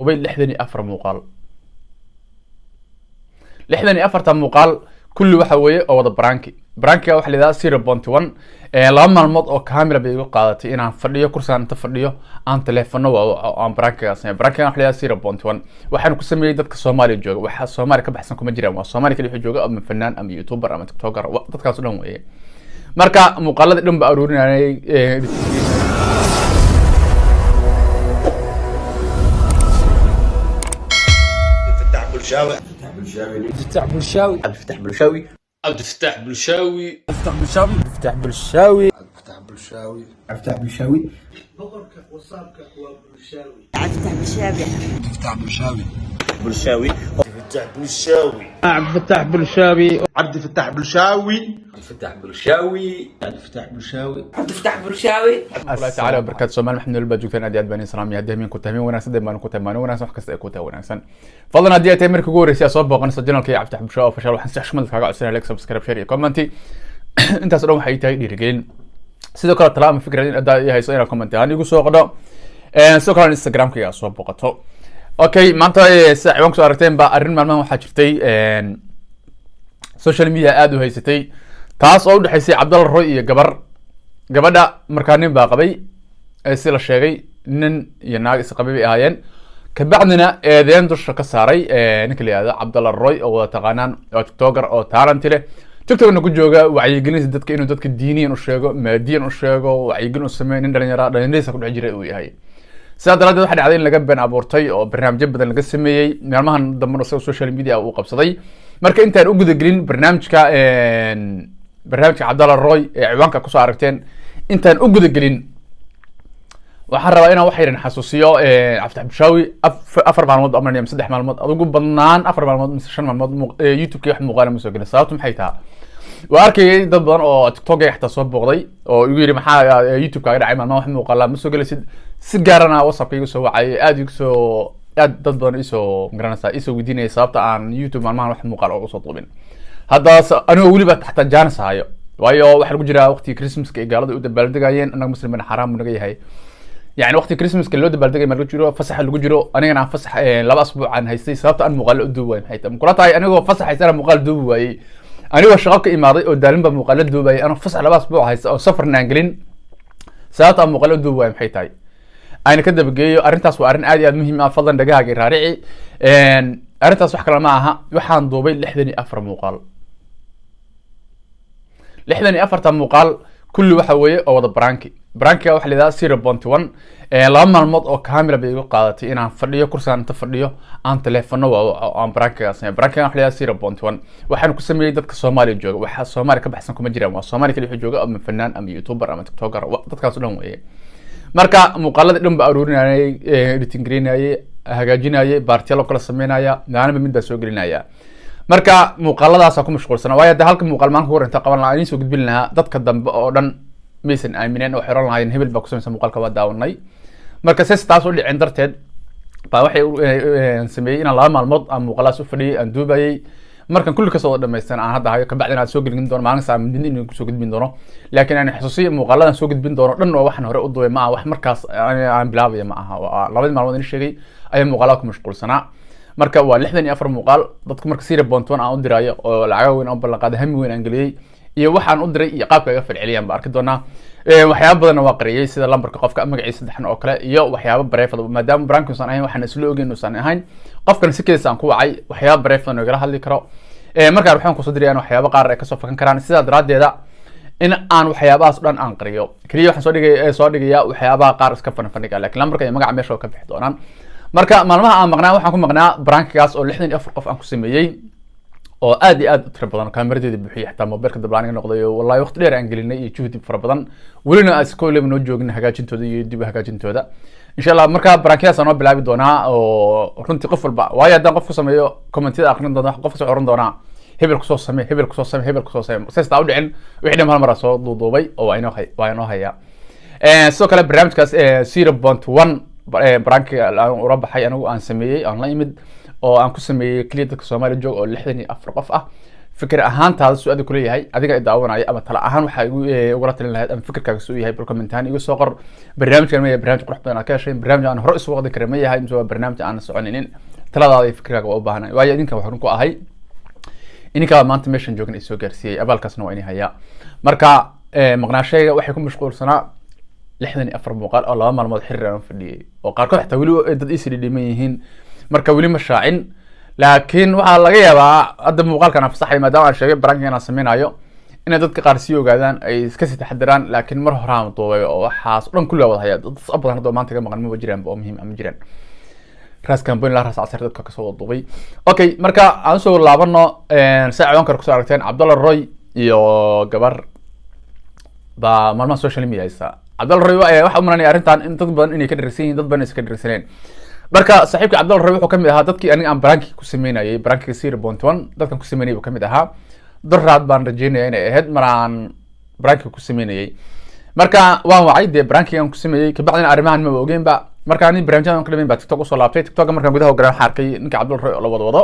وبين لحدني أفر مقال لحدني أفر مقال كل وحوي أو ضد برانكي واحد ذا 0.1 لما الموضوع أو كاميرا بيقول قادتي إن فرديو كورس أنت فرديو عن تلفونه أو عن برانكي أصلا برانكي واحد ذا 0.1 وحنا كسمي يدك الصومالي الجوج وح الصومالي كبحسن كم جريمة والصومالي كل يحجوج أو من فنان أم يوتيوبر أم تيك توكر وقت كاسلهم إيه مركا مقالة لهم بأرورين يعني بلشاوي فتح بلشاوي عبد الفتاح بلشاوي عبد الفتاح بلشاوي فتح بلشاوي فتح بلشاوي فتح بلشاوي فتح بلشاوي بغرك وصابك وبلشاوي عبد الفتاح بلشاوي فتح بلشاوي بلشاوي فتح بلشاوي عبد الفتاح بلشاوي عبد الفتاح بلشاوي عبد الفتاح بلشاوي عبد الفتاح بلشاوي عبد الفتاح بلشاوي الله تعالى وبركاته سومال محمد الله بجوكتنا أديات بني سلام يا دهمين كنت همين وناس دم كنت همين وناس وحكست كنت وناسا فضلنا أديات أمريكا جوري سياسة بقى سجلنا كي عبد الفتاح فشل وحنسح شمل في حاجة على سبسكرايب شير كومنتي أنت سلام حيتاي ديرجين سيدو كلا طلع من فكرة أداء هاي صير كومنتي هني جو سوق ده سوق على الانستغرام كي أصوب بقطه أوكي ما أنت ساعة وانك صارتين بقى أرن مالما وحاجرتي سوشيال ميديا آدو هاي ستي taas oo u dhaxaysay Cabdalla Roy iyo gabadha markaanin baa qabay si la sheegay nin iyo naag is qabay ahaayeen ka bacdina eedeen dusha ka saaray ninka la yiraahdo Cabdalla Roy oo wada taqaanaan oo TikToker oo talent leh TikTokna ku jooga wacyigelinta dadka inuu dadka diiniyan u sheego maadiyan u sheego wacyigelin u sameeyo nin dhalinyarada ku dhex jiray uu yahay sidaa daraadeed waxa dhacday in laga been abuurtay oo barnaamijyo badan laga sameeyay maalmahan dambe social media uu qabsaday marka intaan u gudagelin barnaamijka Cabdalla Roy ee ciwaanka ku soo aragteen intaan u gudagelin waxaan rabaa inaan wax yar xasuusiyo Cabdi Bishaawi afar maalmood ama 3 maalmood adigu badnaan 4 maalmood mise 5 maalmood YouTube-ka wax muuqaal ma soo gelin sababtu maxay tahay waa arkay dad badan oo TikTok ay xataa soo booqday oo igu yiri maxaa YouTube-ka dhacay maalmo wax muuqaal ma soo gelin si gaarana WhatsApp-kayga soo wacay aad dad badan isoo garanaysa isoo weydiinay sababta aan YouTube maalmahan wax muuqaal oo soo duubin هذا أنا أقول لك حتى جانس هاي ويا واحد بجرا وقت كريسمس كقالوا يود بلدقاين أنا مسلم من حرام من هاي يعني وقت كريسمس كلود بلدقاي ما جرو فسح اللي جرو أنا فسح لا أسبوع عن هاي سبت أنا مقال دوبي هاي مقالات هاي أنا هو فسح هاي مقال دوبي أنا هو شغال كإماري ودالين بمقالات دوبي أنا فسح لا أسبوع هاي سفر نانجلين سبت أنا مقال دوبي هاي تاي أنا كده بجي أرنتاس وأرن عادي مهم أفضل دقائق رارعي أرنتاس وحكي معها وحان دوبي لحدني أفر مقال لحدني أفرت مقال كل وحوي أو ضد برانكي واحد ذا 0.1 لما الموضوع أو كاميرا بيقول قادتي إن فرديو كورس أنت فرديو عن تلفونه أو عن برانكي أصلا برانكي واحد ذا 0.1 وحنا كسمي يدك الصومالي الجوج وح الصومالي كبحسن كم جريمة والصومالي كل يحجوج أو من فنان أم يوتيوبر أم تيك توكر وقت كاسلهم إيه مركا مقالة لهم بأرورين يعني ريتنجرين أي هجاجين أي بارتيالو كلا سمينا أي أنا بمن بسوقين أي marka muuqaaladaas ku mashquulsan waayo halka muuqaal maan ku horinta qaban lahayn soo gudbin lahaa dadka dambe oo dhan maysan aamineen oo xiran lahayn hebel baa ku sameeyay muuqaalka waa daawanay marka taas oo dhicin darteed baa waxay sameeyay in laba maalmood aan muuqaalaas u fadhiyay aan duubayay markan kulli ka soo dhameystaan aan hadda hayo ka bacdina soo gelin doono maalin saamidin inuu ku soo gudbin doono laakiin aan xasuusiyo muuqaaladan soo gudbin doono dhan oo waxan hore u duubay ma wax markaas aan bilaabay ma aha labada maalmood in sheegay ay muuqaalaha ku mashquulsanaa marka waa 64 muuqaal dadku marka 0.1 aan u diraayo oo lacag weyn oo ballan qaad hami weyn aan galiyay iyo waxaan u diray iyo qaabka ay falceliyaan ba arki doonaa waxyaabo badan waa qariyay sida lambarka qofka magaciisa saddexan oo kale iyo waxyaabo bareefad maadaama brankinson ahayn waxaan isla ogeyn uusan ahayn qofkan si kees aan ku wacay waxyaabo bareefad oo igala hadli karo marka waxaan ku soo dirayaan waxyaabo qaar ay ka soo fakan karaan sida daraadeeda in aan waxyaabahaas dhan aan qariyo kaliya waxaan soo dhigaya waxyaabaha qaar iska fanfaniga laakiin lambarka iyo magaca meesha ka bixi doonaan marka maalmaha aan maqnaa waxaan ku maqnaa brankigaas oo 64 qof aan ku sameeyay oo aad iyo aad u tiro badan kaamiradeeda buuxiyay xataa mobilka dablaaniga noqday wallahi waqti dheer aan gelinay iyo juhdi fara badan welina aan iskool noo joogin hagaajintooda iyo dib hagaajintooda insha Allah marka brankigaas aan bilaabi doonaa oo runtii qof walba waayo haddaan qof ku sameeyo commentida aqrin doona qof soo oran doona hebel ku soo samee hebel ku soo samee saysta u dhicin wixii dhammaan mar soo duuduubay oo waa inoo haya sidoo kale barnaamijkaas 0.1 branki aan ula baxay anigu aan sameeyay aan la imid oo aan ku sameeyay kaliya dadka Soomaaliya joog oo 64 qof ah fikir ahaantaada su-aada kuleeyahay adiga i daawanaya ama tala ahaan waxaa igula talin lahayd ama fikirkaaga suu yahay bal commentaan igu soo qor. barnaamijkan ma yahay barnaamij qurux badan aad ka heshay, barnaamij aan hore isu waqdi karin ma yahay, mise waa barnaamij aan soconinin. taladaada iyo fikirkaaga waa u baahanay, waayo idinka waxaan ku ahay ininkaa maanta meeshan joogan ay soo gaarsiiyey, abaalkaasna waa ini hayaa. marka maqnaashayga waxay ku mashquulsanaa 64 muuqaal oo 2 maalmood xiriir aan fadhiyay, oo qaarkood xitaa weli dad isii dhiman yihiin, marka weli ma shaacin. laakiin waxaa laga yaabaa hadda muuqaalkan aan fasaxay maadaama aan sheegay baranka inaan sameynayo inay dadka qaar sii ogaadaan ay iska sii taxadiraan. laakiin mar hore aan duubay oo waxaas o dhan kulli wada haya dad badan hadda maanta ka maqan maba jiraan oo muhiim ama jiraan. raas kamboyn la raas casir dadka kasoo wada duubay. okay, marka aan usoo laabano si ciwaankar kusoo aragteen Cabdalla Roy iyo gabar baa maalmaha social media haysta. Cabdalla Roy waxa u malanaya arrintan in dad badan inay ka dharagsan yihiin, dad badan iska dharagsaneen. marka saaxiibka Cabdalla Roy wuxuu kamid ahaa dadkii aniga aan baranki ku sameynayay, barankiga 0.1 dadkan ku sameynayay buu kamid ahaa. daraad baan rajeynaya inay ahayd maraan barankiga ku sameynayay. marka waan wacay dee barankiga aan ku sameeyay kabacdina arrimahan ma ogeyn ba. marka ani barnaamijyada ka dhameyn baa TikTok usoo laabtay. TikTok markaan gudaha garan xarkay ninka Cabdalla Roy oo la wado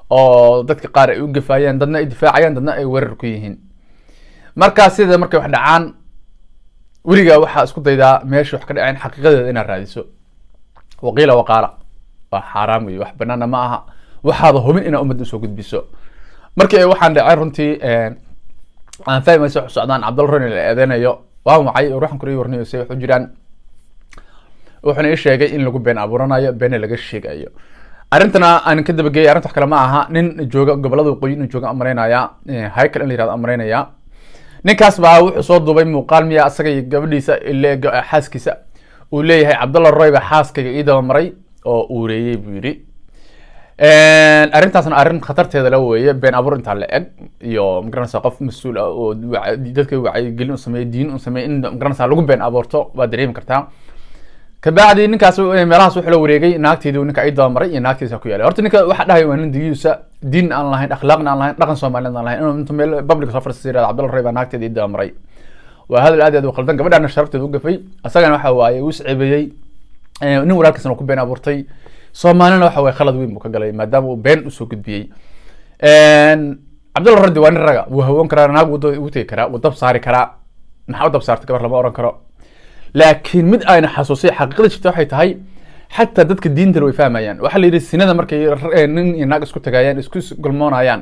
oo dadka qaar ay u gafaayeen, dadna ay difaacayaan, dadna ay weerar ku yihiin. marka sida markay wax dhacaan weligaa waxaa isku daydaa meesha wax ka dhaceen xaqiiqadeeda inaad raadiso. waqiila waqaala waa xaaraam wey, wax banaana ma aha, waxaada hubin inaa ummadda usoo gudbiso. markii ay waxaan dhaceen runtii aan fahmaysa wax socdaan Cabdalla Roy la eedeynayo, waan wacay oo ruuxan kule warnayo say wax u jiraan. wuxuuna ii sheegay in lagu been abuuranayo, been laga sheegayo. arrintana aan ka dabageeyay arrinta wax kale ma aha. nin jooga gobolada waqooyi inuu jooga amreynaya, haykal in la yirahdo amreynaya. ninkaas baa wuxuu soo duubay muuqaal miya asaga iyo gabadhiisa ile xaaskiisa uu leeyahay Cabdalla Roy baa xaaskayga ii daba maray oo uureeyay buu yidhi. arrintaasna arrin khatarteeda la weeye, been abuur intaa la eg iyo magaranaysa qof mas-uul ah oo dadka wacyigelin u sameeyay, diin u sameeyay in magaranaysa lagu been abuurto waa dareemi kartaa. kabacdi ninkaas meelahaas wuxuu la wareegay naagteedu ninka ii daba maray iyo naagtiisa ku yaalay. horta ninka waxa dhahay waa nin digiisa diin aan lahayn, akhlaaqna aan lahayn, dhaqan Soomaaliyeed aan lahayn, inuu inta meel public soo fariisay Cabdalla Roy baa naagteeda ii daba maray. waa hadal aad u qaldan, gabadhaana sharafteeda u gafay, asagana waxa waaye uu isceebeeyay, nin walaalkiisna ku been abuurtay. Soomaalina waxa way khalad weyn buu ka galay maadaama uu been usoo gudbiyay. Cabdalla Roy waa nin raga, wuu hawoon karaa, naag wuu tegi karaa, wuu dab saari karaa. maxaa u dab saartay gabar lama oran karo. laakiin mid ayna xasuusay xaqiiqada jirta waxay tahay xataa dadka diinta way fahmayaan. waxa la yiri sinada markay nin iyo naag isku tagayaan, isku gulmoonayaan,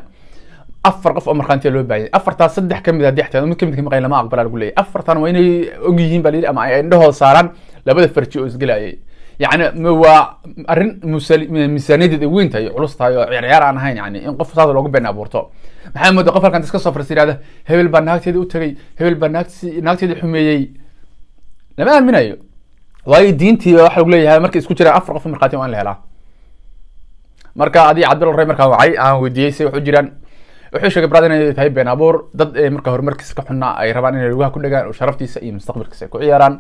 4 qof oo markhaantiya loo baahan yahay. 4taas 3 kamid ah dhexdeeda mid kamid maqay lama aqbala lagu leeyahay. 4tan waa inay og yihiin baa ama ay indhahooda saaraan labada farji oo isgalayay. يعني waa arin miisaaniyada weyn tahay, culus tahay oo ciyaar aan ahayn. yani in qof saad loogu been abuurto maxay muddo qof halkan iska soo farsiirada hebel baa naagteeda u tagay, hebel baa naagteeda xumeeyay, lama aaminayo. waayo diintii waxa lagu leeyahay markay isku jiraan 4 qof markhaati waan la helaa. marka adii Cabdalla Roy markaa wacay aan weydiiyay si wax u jiraan, wuxuu sheegay brad inay tahay been abuur, dad marka horumarkiisa ka xunaa ay rabaan inay lugaha ku dhagaan oo sharaftiisa iyo mustaqbalkiisa ku ciyaaraan.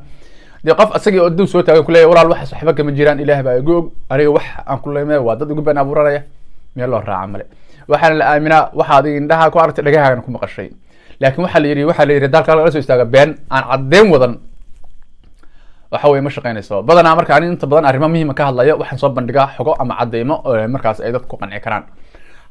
dee qof asagii oo dib soo taagan kuleeyahay walaal waxa waxba kama jiraan, ilaahay baa igu og, aniga wax aan ku leeyahay waa dad ugu been abuuranaya, meel loo raaca male. waxaan la aaminaa waxa adiga indhaha ku aragtay dhagahaagan ku maqashay. laakiin waxa la yiri dalka laga soo istaaga been aan caddeyn wadan waxa way ma shaqeynayso. badanaa marka aan inta badan arrimo muhiim ka hadlayo waxaan soo bandhigaa xogo ama cadeymo markaas ay dadku qanci karaan.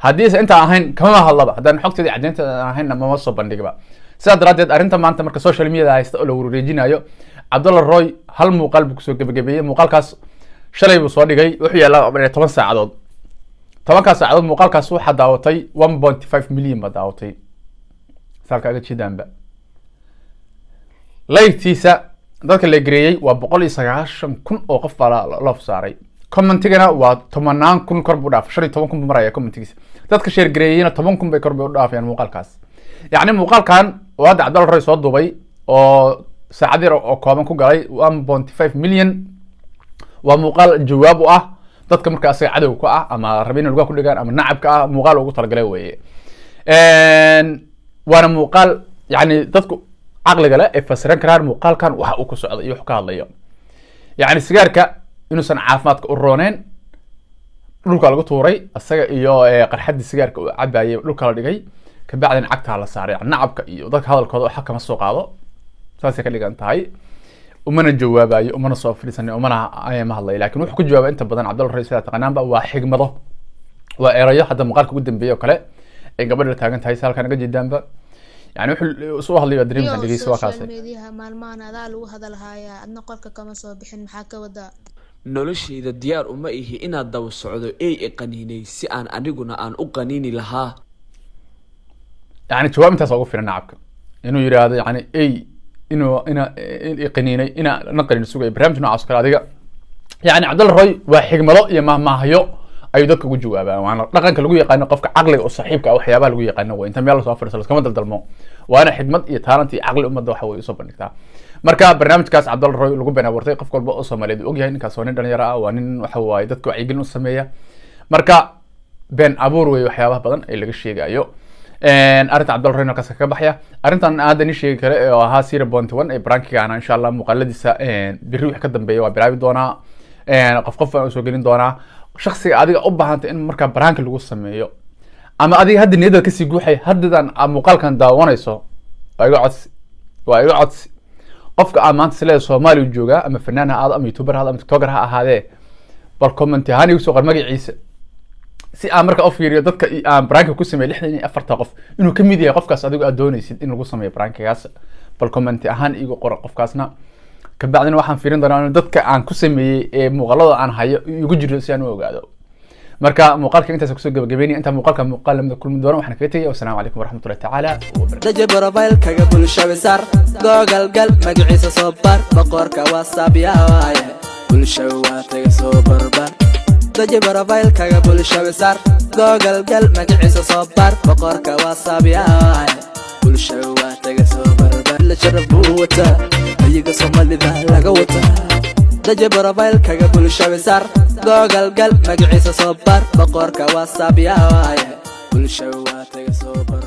haddii inta ahayn kama hadlaba, haddaan xogteeda caddeynteeda ahaynna ma soo bandhigba. sidaa daraadeed arrinta maanta marka social media haysta oo la wareejinayo, Cabdalla Roy hal muuqaal buu kusoo gabagabeeyay. muuqaalkaas shalay buu soo dhigay, wuxuu yaalaa 10 saacadood. 10 saacadood muuqaalkaas waxaa daawatay 1.5 milyan baa daawatay. salkaaga jidaanba laytiisa dadka la gareeyay waa 190,000 oo qof baa loo saaray. commentigana waa 10,000 kor buu dhaafay, 15,000 maraya commentigiisa. dadka share gareeyayna 10,000 bay kor bay u dhaafayaan muuqaalkaas. yacni muuqaalkan oo hadda Cabdalla Roy soo duubay oo saacad yar oo kooban ku galay 1.5 milyan waa muuqaal jawaab u ah dadka marka asaga cadow ku ah ama rabin inay lugaha ku dhigaan ama nacabka ah. muuqaal ugu talagalay weeye. waana muuqaal yani dadku caqliga leh ay fasiran karaan muuqaalkan waxa uu ku socdo iyo wax ka hadlayo. yani sigaarka inuusan caafimaadka u rooneen, dhulka lagu tuuray asaga iyo qarxadii sigaarka uu cabayay dhulka la dhigay, kabacdina cagta la saaray. nacabka iyo dadka hadalkooda waxa kama soo qaado, saasay ka dhigan tahay. umana jawaabayo, umana soo fadhiisanay, umana ma hadlayo. laakiin wuxuu ku jawaabay inta badan Cabdalla Roy sida taqaanaanba waa xigmado, waa erayo hadda muuqaalka ugu dambeeyay oo kale ay gabadha taagan tahay halkan naga jidaanba yani wuxuu soo hadlayo dareemka dhigeyso waa kaasay meediyaha maalmahan adaa lagu hadalhayaa adna qolka kama soo bixin maxaa ka wada noloshayda diyaar uma ihi inaad daba socdo ay qaniinay si aan aniguna aan u qaniini lahaa يعني جواب انت سوق فينا نعبك انه يراد يعني اي انه قنيني انا نقل السوق برنامج نوع عسكر هذا يعني عبد الله روي وحكمه يا ما هيو اي dadka ugu jawaabaa waana dhaqanka lagu yaqaan qofka aqliga oo saaxiibka ah waxyaabaha lagu yaqaan waa inta meel soo fariiso kama daldalmo waana xidmad iyo talent iyo aqli umada waxa way soo bandhigtaa marka barnaamijkaas Cabdul Roy lagu been abuurtay qof walba oo Soomaaliyeed og yahay ninkaas oo nin dhalinyaro ah waa nin waxa way dadka wacyigelin u sameeya marka been abuur way waxyaabaha badan ay laga sheegayo arinta Cabdul Roy halkaas ka baxaya arintan aad ani sheegi kale oo ahaa Sira Bond 1 ee brankiga ana insha Allah muqalladiisa biri wax ka dambeeyo waa bilaabi doonaa qof aan soo gelin doonaa shakhsiga adiga u baahanta in marka branki lagu sameeyo ama adiga hadda niyada ka sii guuxay haddan muuqaalkan daawanayso waa iga codsi qofka amaanta sida Soomaali jooga ama fanaan ha ama YouTuber ha ama TikToker ha ahaadee bal comment ahaan igu soo qor magaciisa si aan marka u fiiriyo dadka aan branki ku sameeyay 64 qof inuu ka mid yahay qofkaas adigu aad doonaysid in lagu sameeyo brankigaas bal comment ahaan igu qor qofkaasna ka bacdina waxaan fiirin doonaa dadka aan ku sameeyay ee muuqaalada aan hayo igu jiro si aan u ogaado marka muuqaalka intaas ku soo gabagabeynay inta muuqaal lamada kulmi doona waxaan ka tagay assalaamu calaykum waraxmatullaahi tacaala daje profile kaga bulshada sar google gal magaciisa soo bar boqorka whatsapp yaa waaye bulshada waa taga soo barbar daje profile kaga bulshada sar google gal magaciisa soo bar boqorka whatsapp yaa waaye bulshada waa taga soo barbar la sharaf wata ayaga Soomaalida laga wata daje profile kaga bulshada sar google gal magaciisa soo bar boqorka whatsapp yaa waaye bulshada waa taga soo bar